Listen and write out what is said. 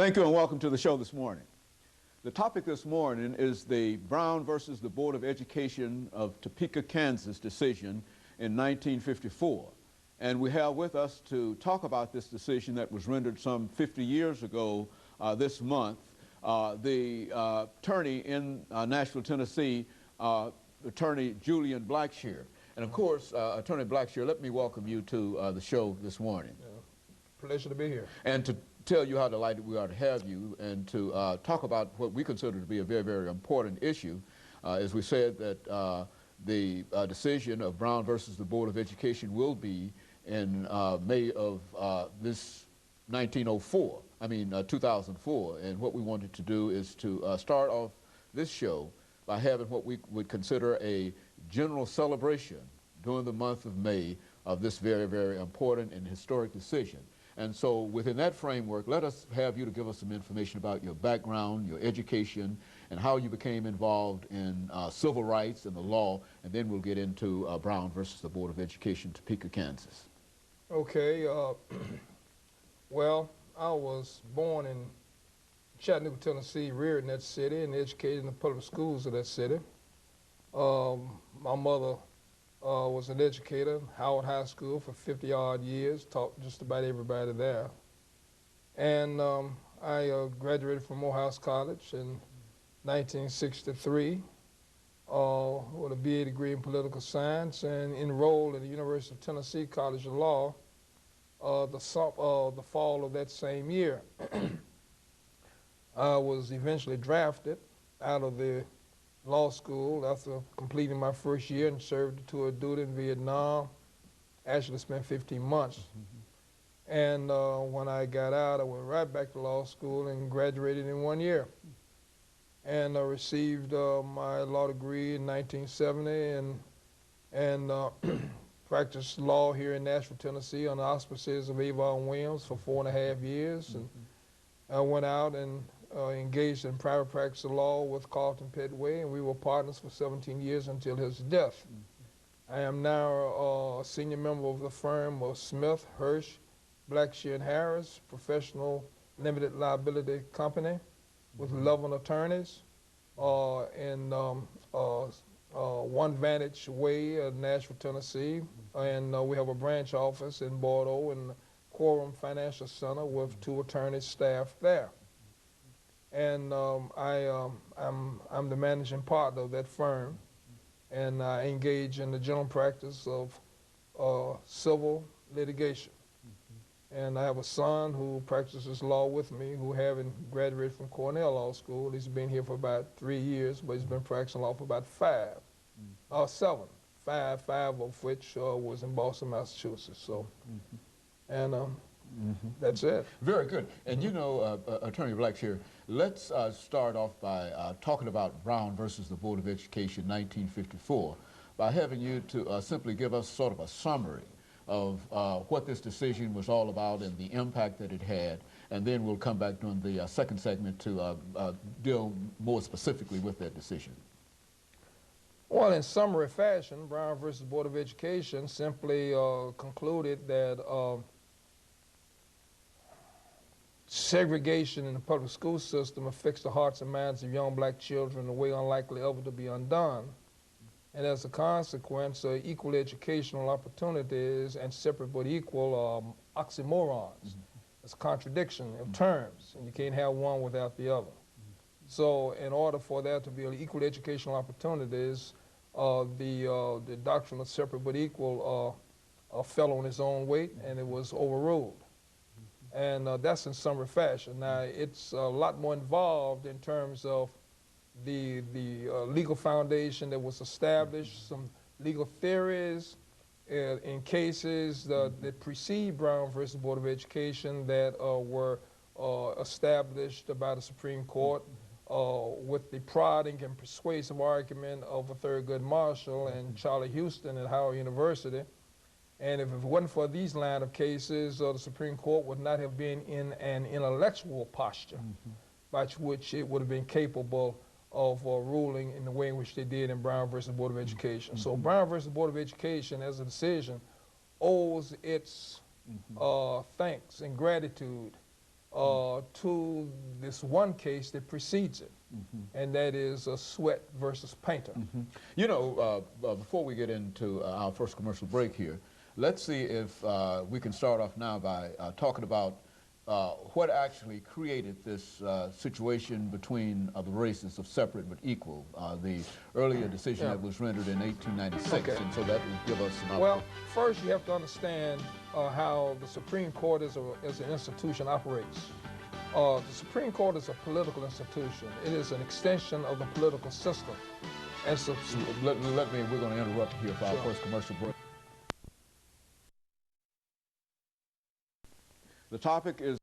Thank you and welcome to the show this morning. The topic this morning is the Brown versus the Board of Education of Topeka, Kansas decision in 1954. And we have with us to talk about this decision that was rendered some 50 years ago this month, the attorney in Nashville, Tennessee, Attorney Julian Blackshear. And of course, Attorney Blackshear, let me welcome you to the show this morning. Pleasure to be here. And to tell you how delighted we are to have you and to talk about what we consider to be a very, very important issue. As we said that the decision of Brown versus the Board of Education will be in May of this 2004. And what we wanted to do is to start off this show by having what we would consider a general celebration during the month of May of this very, very important and historic decision. And so within that framework, let us have you to give us some information about your background, your education, and how you became involved in civil rights and the law, and then we'll get into Brown versus the Board of Education, Topeka, Kansas. Okay. Well, I was born in Chattanooga, Tennessee, reared in that city, and educated in the public schools of that city. My mother was an educator, Howard High School for 50-odd years, taught just about everybody there. And I graduated from Morehouse College in 1963 with a BA degree in political science and enrolled at the University of Tennessee College of Law the fall of that same year. I was eventually drafted out of the law school after completing my first year and served a tour of duty in Vietnam. Actually spent 15 months. And when I got out, I went right back to law school and graduated in 1 year. And I received my law degree in 1970 and practiced law here in Nashville, Tennessee on the auspices of Avon Williams for 4.5 years. And I went out and engaged in private practice of law with Carlton Petway, and we were partners for 17 years until his death. I am now a senior member of the firm of Smith, Hirsch, Blackshear and Harris, professional limited liability company with 11 attorneys in One Vantage Way, Nashville, Tennessee, and we have a branch office in Bordeaux and Quorum Financial Center with 2 attorneys staffed there. And I'm the managing partner of that firm, and I engage in the general practice of civil litigation. And I have a son who practices law with me, who having graduated from Cornell Law School. He's been here for about 3 years, but he's been practicing law for about 7, 5 of which was in Boston, Massachusetts. So, and that's it. Very good. And you know, Attorney Blackshear, let's start off by talking about Brown versus the Board of Education 1954 by having you to simply give us sort of a summary of what this decision was all about and the impact that it had, and then we'll come back during the second segment to deal more specifically with that decision. Well, in summary fashion, Brown versus Board of Education simply concluded that segregation in the public school system affects the hearts and minds of young black children in a way unlikely ever to be undone. And as a consequence, equal educational opportunities and separate but equal oxymorons. It's a contradiction of terms, and you can't have one without the other. So in order for there to be equal educational opportunities, the doctrine of separate but equal fell on its own weight, and it was overruled. And that's in summary fashion. Now, it's a lot more involved in terms of the legal foundation that was established, some legal theories in cases that precede Brown versus Board of Education that were established by the Supreme Court with the prodding and persuasive argument of Thurgood Marshall and Charlie Houston at Howard University. And if it wasn't for these line of cases, the Supreme Court would not have been in an intellectual posture by which it would have been capable of ruling in the way in which they did in Brown versus Board of Education. So Brown versus Board of Education, as a decision, owes its thanks and gratitude to this one case that precedes it, and that is Sweat versus Painter. You know, before we get into our first commercial break here, let's see if we can start off now by talking about what actually created this situation between the races of separate but equal, the earlier decision that was rendered in 1896, and so that will give us some. Well, first you have to understand how the Supreme Court as an institution operates. The Supreme Court is a political institution. It is an extension of the political system. And so, we're going to interrupt here for our first commercial break. The topic is